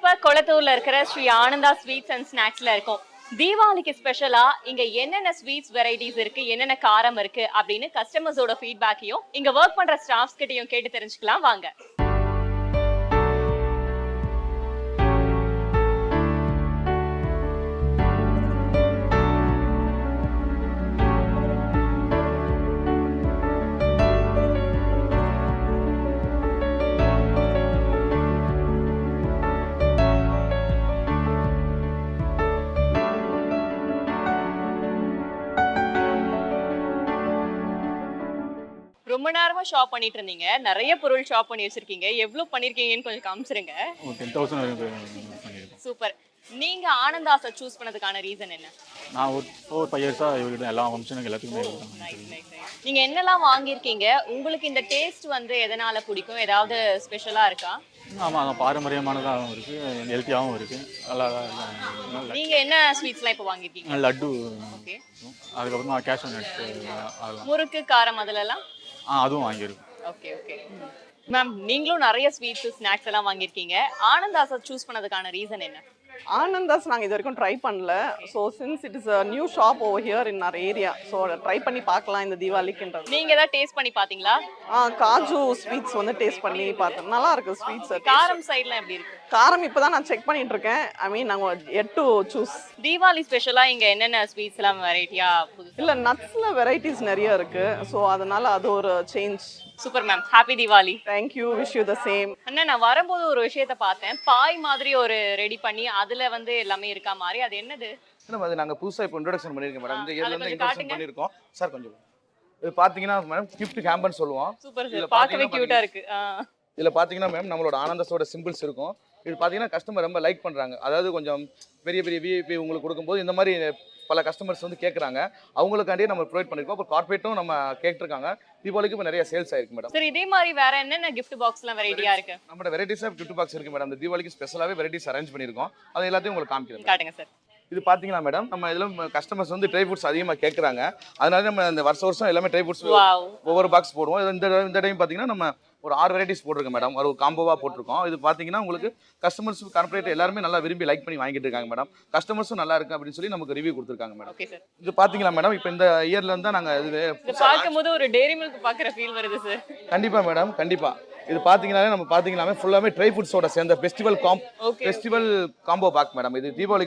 இப்ப கொளத்தூர்ல இருக்கிற Sri Ananda sweets and ஸ்நாக்ஸ்ல இருக்கோம். தீபாவளிக்கு ஸ்பெஷலா இங்க என்னென்ன ஸ்வீட்ஸ் வெரைட்டிஸ் இருக்கு, என்னென்ன காரம் இருக்கு அப்படின்னு கஸ்டமர்ஸோட ஃபீட்பேக்கையும் இங்க ஒர்க் பண்ற ஸ்டாஃப்ஸ் கிட்டயும் கேட்டு தெரிஞ்சுக்கலாம் வாங்க. ரொம்ப நேரமா ஷாப் பண்ணிட்டு இருந்தீங்க. நிறைய பொருள் ஷாப் பண்ணி வச்சிருக்கீங்க. எவ்வளவு பண்ணிருக்கீங்கன்னு கொஞ்சம் காமிச்சிருங்க. 10,000 வரைக்கும் பண்ணியிருக்கோம். சூப்பர். நீங்க ஆனந்தாஸை சூஸ் பண்ணதுக்கான ரீசன் என்ன? நான் ஒரு 4-5 இயர்ஸா இவர்கிட்ட எல்லா ஃபங்க்ஷனுக்கு எல்லாத்துக்குமே நீங்க என்னெல்லாம் வாங்கியிருக்கீங்க? உங்களுக்கு இந்த டேஸ்ட் வந்து எதனால பிடிக்கும்? ஏதாவது ஸ்பெஷலா இருக்கா? ஆமாம், அது பாரம்பரியமானதாகவும் இருக்குது, ஹெல்த்தியாகவும் இருக்குது. நல்லா நீங்க என்ன ஸ்வீட்ஸ்லாம் இப்போ வாங்கியிருக்கீங்க? லட்டு, ஓகே. அதுக்கப்புறமா கேஷ்யூ நட்ஸ், அதெல்லாம் முறுக்கு, காரம் அதுலலாம்? அதுவும் வாங்கியிருக்கோம். Okay okay. மேம், நீங்களும் நிறைய ஸ்வீட்ஸ் ஸ்நாக்ஸ் எல்லாம் வாங்கியிருக்கீங்க. ஆனந்தாஸை சூஸ் பண்ணதுக்கான ரீசன் என்ன? ஆனந்தாஸ் நாங்கள் இது வரைக்கும் ட்ரை பண்ணல. So since it is a new shop over here in our area, so try பண்ணி பார்க்கலாம் இந்த தீபாவளிக்குன்றது. நீங்க ஏதாவது டேஸ்ட் பண்ணி பாத்தீங்களா? காஜு ஸ்வீட்ஸ் வந்து டேஸ்ட் பண்ணி பார்த்தேன், நல்லா இருக்கு ஸ்வீட்ஸ். காரம் சைட்லாம் எப்படி இருக்கு? காரம் இப்போ தான் நான் செக் பண்ணிட்டு இருக்கேன். ஐ மீன் நாங்கள் எட் டு சூஸ். தீபாவளி ஸ்பெஷலா இங்க என்னென்ன ஸ்வீட்ஸ் எல்லாம் வெரைட்டியா புதுசா? இல்லை, நட்ஸில் வெரைட்டிஸ் நிறைய இருக்கு, ஸோ அதனால அது ஒரு change. Super ma'am, happy Deepavali. Thank you, wish you the same. அண்ணா, நான் வரும்போது ஒரு விஷயத்த பார்த்தேன். பாய் மாதிரி ஒரு ரெடி பண்ணி அதுல வந்து எல்லாமே இருக்கா மாதிரி, அது என்னது? மேடம், அது நாங்கள் புதுசாக இப்போ இன்ட்ரோடக்ஷன் பண்ணியிருக்கோம் மேடம். இந்த இயர்ல இருந்து கொஞ்சம் இன்ட்ரோடக்ஷன் காட்டுங்க. பண்ணியிருக்கோம் சார். கொஞ்சம் இது பார்த்தீங்கன்னா மேடம் கிஃப்ட் ஹேம்பர்னு சொல்லுவோம். சூப்பர் இதுல சார், பார்க்கவே கியூட்டா இருக்கு. இதில் பார்த்தீங்கன்னா மேம் நம்மளோட ஆனந்தஸோட சிம்பிள்ஸ் இருக்கும். இது பார்த்தீங்கன்னா கஸ்டமர் ரொம்ப லைக் பண்ணுறாங்க. அதாவது கொஞ்சம் பெரிய பெரிய விஐபி உங்களுக்கு கொடுக்கும்போது இந்த மாதிரி பல கஸ்டமர்ஸ் வந்து கேட்குறாங்க. அவங்களுக்காண்டியே நம்ம ப்ரொவைட் பண்ணியிருக்கோம். இப்போ கார்பரேட்டும் நம்ம கேட்டிருக்காங்க. தீபாவளிக்கு இப்போ நிறைய சேல்ஸ் ஆயிருக்கு மேடம். சரி, இதே மாதிரி வேற என்னென்ன கிஃப்ட் பாக்ஸ்லாம் வெரைட்டியா இருக்கு? நம்மளோட வெரைட்டிஸ் ஆஃப் கிஃப்ட் பாக்ஸ் இருக்கு மேடம். இந்த தீபாவளிக்கு ஸ்பெஷலாகவே வெரைட்டிஸ் அரேஞ்ச் பண்ணியிருக்கோம். அது எல்லாத்தையும் உங்களுக்கு காமிக்கிறேன். காட்டுங்க சார். இது பார்த்தீங்கன்னா மேடம், நம்ம இதில் கஸ்டமர்ஸ் வந்து ட்ரை ஃப்ரூட்ஸ் அதிகமாக கேட்குறாங்க. அதனால நம்ம இந்த வருஷம் எல்லாமே ட்ரை ஃப்ரூட்ஸ் வாவ். ஒவ்வொரு பாக்ஸ் போடுவோம். இந்த டைம் பார்த்தீங்கன்னா நம்ம ஒரு 6 வெரைட்டிஸ் போட்டிருக்கோம் மேடம். ஒரு காம்போவாக போட்டிருக்கோம். இது பார்த்தீங்கன்னா உங்களுக்கு கஸ்டமர்ஸ் கார்பரேட் எல்லாருமே நல்லா விரும்பி லைக் பண்ணி வாங்கிட்டு இருக்காங்க மேடம். கஸ்டமர்ஸும் நல்லா இருக்கு அப்படின்னு சொல்லி நமக்கு ரிவ்யூ கொடுத்துருக்காங்க மேடம். Okay sir. இது பார்த்தீங்களா மேடம், இப்போ இந்த இயர்ல இருந்தா நாங்கள் இது இத பாக்கும்போது ஒரு டெய்ரி மில்க் பாக்குற ஃபீல் வருது சார். கண்டிப்பா மேடம், கண்டிப்பா. இது பார்த்தீங்கன்னாலே நம்ம பார்த்தீங்கன்னாலே ஃபுல்லாமே ட்ரை ஃப்ரூட்ஸோட சேர்ந்த ஃபெஸ்டிவல் காம்போ பேக் மேடம். இது தீபாவளிக்கு